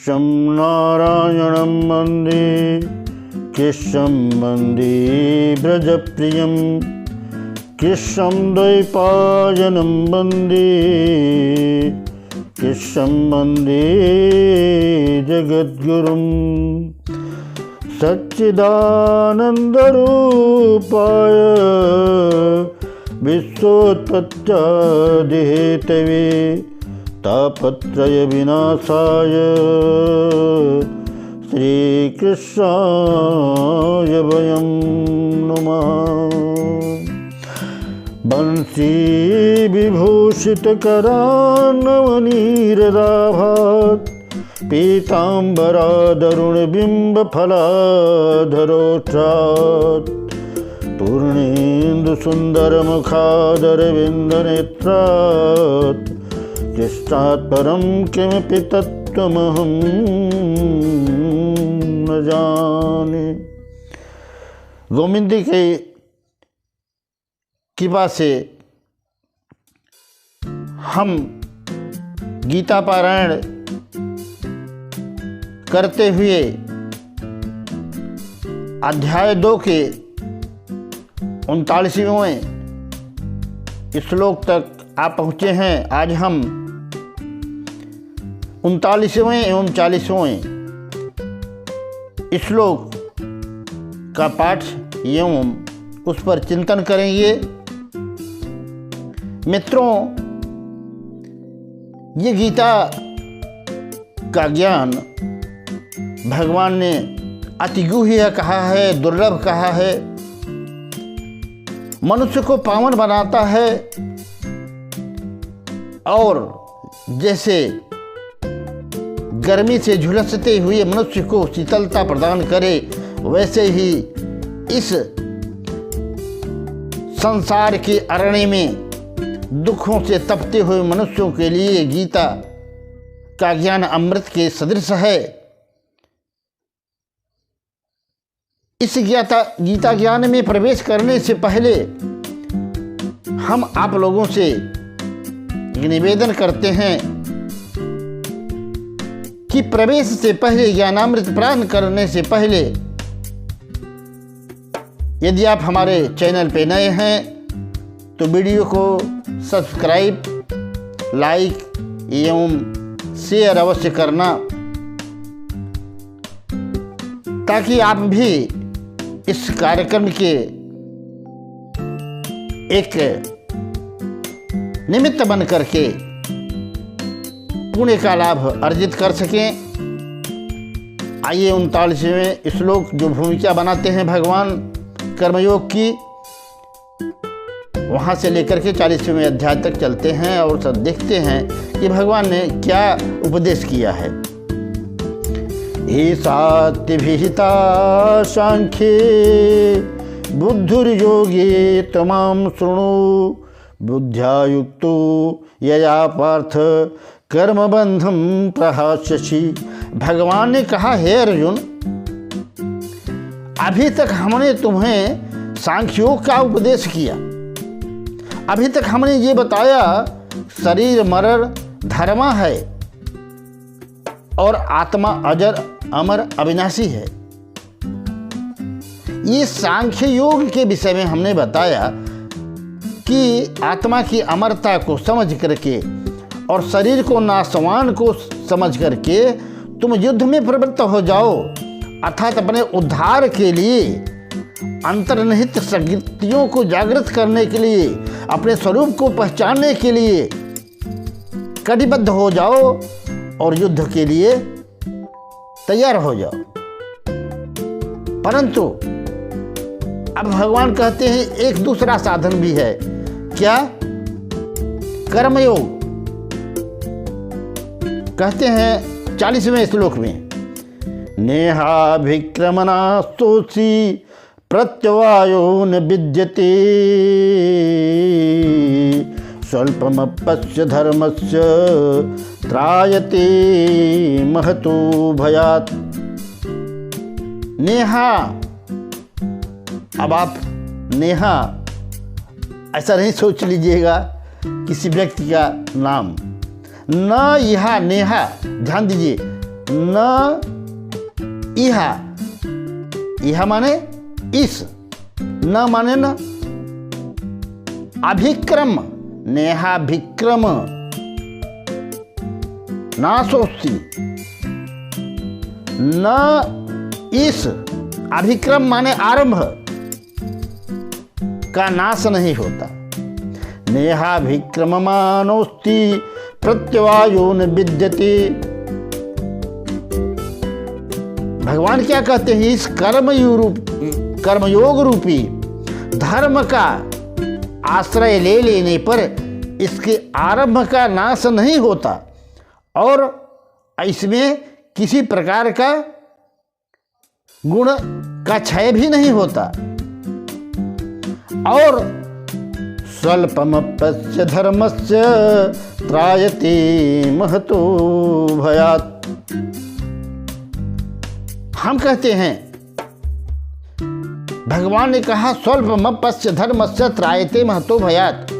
कृष्णं नारायणं वन्दे कृष्णं वन्दे व्रजप्रियं कृष्णं द्वैपायनं वन्दे कृष्णं वन्दे जगद्गुरुं सच्चिदानन्दरूपाय विश्वोत्पत्त्यादिहेतवे तापत्रय विनाशाय श्रीकृष्णाय वयं नमः। बंसी विभूषितकरान्नवनीरदाभात् पीताम्बरादरुणबिम्बफलाधरोष्ठात् पूर्णेन्दुसुन्दरमुखादरविन्दनेत्रात् कृष्णात् परं किमपि तत्त्वमहं न जाने। गोविंद की कृपा से हम गीता पारायण करते हुए अध्याय 2 के 39वें श्लोक तक आप पहुँचे हैं। आज हम 39वें एवं 40वें श्लोक का पाठ एवं उस पर चिंतन करेंगे। मित्रों, ये गीता का ज्ञान भगवान ने अति गुह्य कहा है, दुर्लभ कहा है, मनुष्य को पावन बनाता है और जैसे गर्मी से झुलसते हुए मनुष्य को शीतलता प्रदान करे, वैसे ही इस संसार के अरण्य में दुखों से तपते हुए मनुष्यों के लिए गीता का ज्ञान अमृत के सदृश है। इस गीता ज्ञान में प्रवेश करने से पहले हम आप लोगों से निवेदन करते हैं कि प्रवेश से पहले, ज्ञानामृत प्राप्त करने से पहले, यदि आप हमारे चैनल पे नए हैं तो वीडियो को सब्सक्राइब, लाइक एवं शेयर अवश्य करना, ताकि आप भी इस कार्यक्रम के एक निमित्त बन करके पुण्य का लाभ अर्जित कर सकें। आइए 39वें श्लोक जो भूमिका बनाते हैं भगवान कर्मयोग की, वहाँ से लेकर के 40वें अध्याय तक चलते हैं और सब देखते हैं कि भगवान ने क्या उपदेश किया है। ईशात्यभिहिता सांख्ये बुद्धिर्योगे तमाम शृणु बुद्ध्या युक्तो यया पार्थ कर्मबंधम प्रहास्यसि। भगवान ने कहा, हे अर्जुन, अभी तक हमने तुम्हें सांख्योग का उपदेश किया, अभी तक हमने ये बताया शरीर मरण धर्मा है और आत्मा अजर अमर अविनाशी है। ये सांख्य योग के विषय में हमने बताया कि आत्मा की अमरता को समझ करके और शरीर को नाशवान को समझ करके तुम युद्ध में प्रवृत्त हो जाओ, अर्थात अपने उद्धार के लिए, अंतर्निहित शक्तियों को जागृत करने के लिए, अपने स्वरूप को पहचानने के लिए कटिबद्ध हो जाओ और युद्ध के लिए तैयार हो जाओ। परंतु अब भगवान कहते हैं एक दूसरा साधन भी है। क्या? कर्मयोग। कहते हैं 40वें श्लोक में, नेहाभिक्रमणास्तोषि प्रत्यवायो न विद्यते स्वल्पमप्यस्य धर्मस्य त्रायते महतो भयात्। नेहा, अब आप नेहा ऐसा नहीं सोच लीजिएगा किसी व्यक्ति का नाम, न यहा नेहा, ध्यान दीजिए, न इहा, इहा माने इस, न माने न, अभिक्रम, नेहाभिक्रम, नाशोस्ति, न इस, अभिक्रम माने आरंभ का नाश नहीं होता। नेहाभिक्रममानोस्ति प्रत्यवायो न विद्यते। भगवान क्या कहते हैं, इस कर्मयोग रूपी धर्म का आश्रय ले लेने पर इसके आरंभ का नाश नहीं होता और इसमें किसी प्रकार का गुण का क्षय भी नहीं होता। और स्वल्पमप्यस्य धर्मस्य त्रायते महतो भयात्। हम कहते हैं, भगवान ने कहा स्वल्पमप्यस्य धर्मस्य त्रायते महतो भयात्।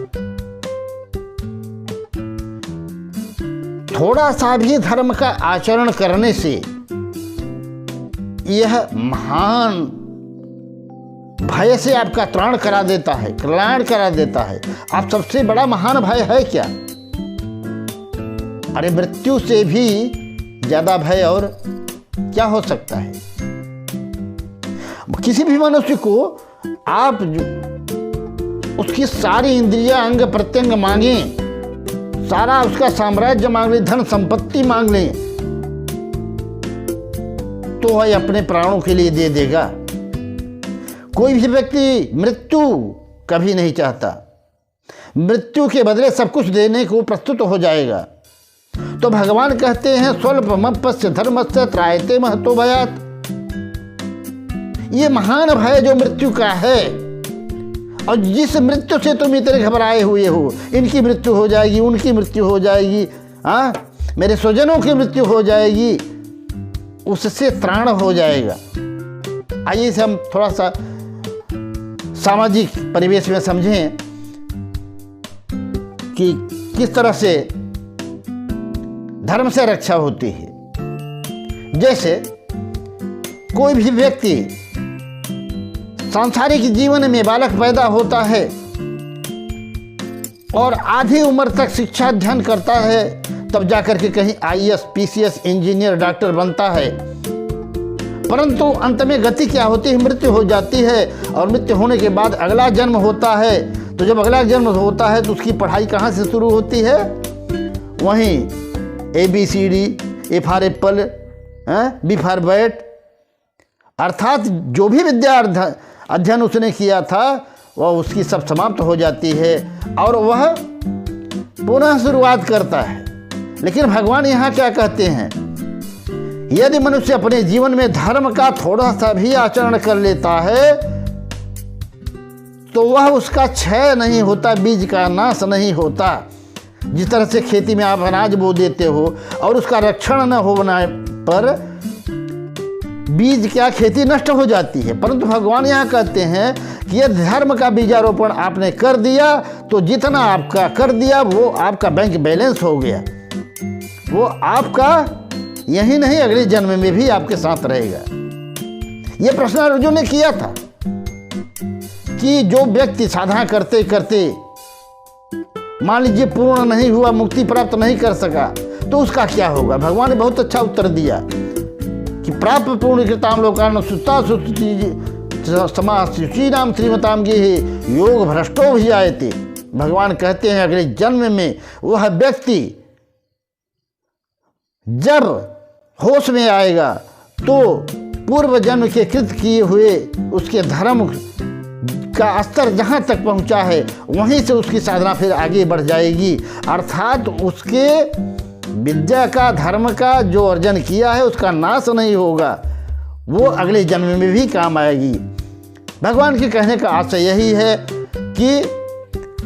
थोड़ा सा भी धर्म का आचरण करने से यह महान भय से आपका त्राण करा देता है, कल्याण करा देता है। आप सबसे बड़ा महान भय है क्या? अरे मृत्यु से भी ज्यादा भय और क्या हो सकता है? किसी भी मनुष्य को आप उसकी सारी इंद्रियां अंग प्रत्यंग मांगे, सारा उसका साम्राज्य मांग ले, धन संपत्ति मांग ले, तो वह अपने प्राणों के लिए दे देगा। कोई भी व्यक्ति मृत्यु कभी नहीं चाहता, मृत्यु के बदले सब कुछ देने को प्रस्तुत हो जाएगा। तो भगवान कहते हैं स्वल्पमप्यस्य धर्मस्य त्रायते महतो भयात्। ये महान भय जो मृत्यु का है, और जिस मृत्यु से तुम इतने घबराए हुए हो, इनकी मृत्यु हो जाएगी, उनकी मृत्यु हो जाएगी, मेरे स्वजनों की मृत्यु हो जाएगी, उससे त्राण हो जाएगा। आइए से हम थोड़ा सा सामाजिक परिवेश में समझें कि किस तरह से धर्म से रक्षा होती है। जैसे कोई भी व्यक्ति सांसारिक जीवन में बालक पैदा होता है और आधी उम्र तक शिक्षा अध्ययन करता है, तब जाकर के कहीं आईएएस, पीसीएस, इंजीनियर, डॉक्टर बनता है। परंतु अंत में गति क्या होती है? मृत्यु हो जाती है। और मृत्यु होने के बाद अगला जन्म होता है। तो जब अगला जन्म होता है तो उसकी पढ़ाई कहाँ से शुरू होती है? वहीं ABCD, A for Apple, B for bat, अर्थात जो भी विद्या अध्ययन उसने किया था वह उसकी सब समाप्त हो जाती है और वह पुनः शुरुआत करता है। लेकिन भगवान यहाँ क्या कहते हैं, यदि मनुष्य अपने जीवन में धर्म का थोड़ा सा भी आचरण कर लेता है तो वह उसका क्षय नहीं होता, बीज का नाश नहीं होता। जिस तरह से खेती में आप अनाज बो देते हो और उसका रक्षण न होने पर बीज क्या, खेती नष्ट हो जाती है। परंतु भगवान यहाँ कहते हैं कि यदि धर्म का बीजारोपण आपने कर दिया तो जितना आपका कर दिया वो आपका बैंक बैलेंस हो गया, वो आपका यही नहीं अगले जन्म में भी आपके साथ रहेगा। ये प्रश्न अर्जुन ने किया था कि जो व्यक्ति साधना करते करते मान लीजिए पूर्ण नहीं हुआ, मुक्ति प्राप्त नहीं कर सका, तो उसका क्या होगा? भगवान ने बहुत अच्छा उत्तर दिया कि प्राप्त पूर्ण कृताम लोकान सुता समाशीनाम श्रीमताम गे योग भ्रष्टो भी आए थे। भगवान कहते हैं अगले जन्म में वह व्यक्ति जब होश में आएगा तो पूर्व जन्म के कृत किए हुए उसके धर्म का स्तर जहाँ तक पहुँचा है वहीं से उसकी साधना फिर आगे बढ़ जाएगी। अर्थात उसके विद्या का, धर्म का जो अर्जन किया है उसका नाश नहीं होगा, वो अगले जन्म में भी काम आएगी। भगवान के कहने का आशय यही है कि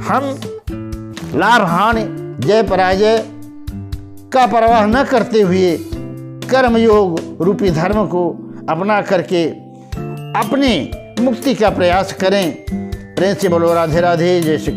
हम लाभ हानि, जय पराजय का परवाह न करते हुए कर्मयोग रूपी धर्म को अपना करके अपनी मुक्ति का प्रयास करें। प्रेम से बोलो राधे राधे, जय श्री।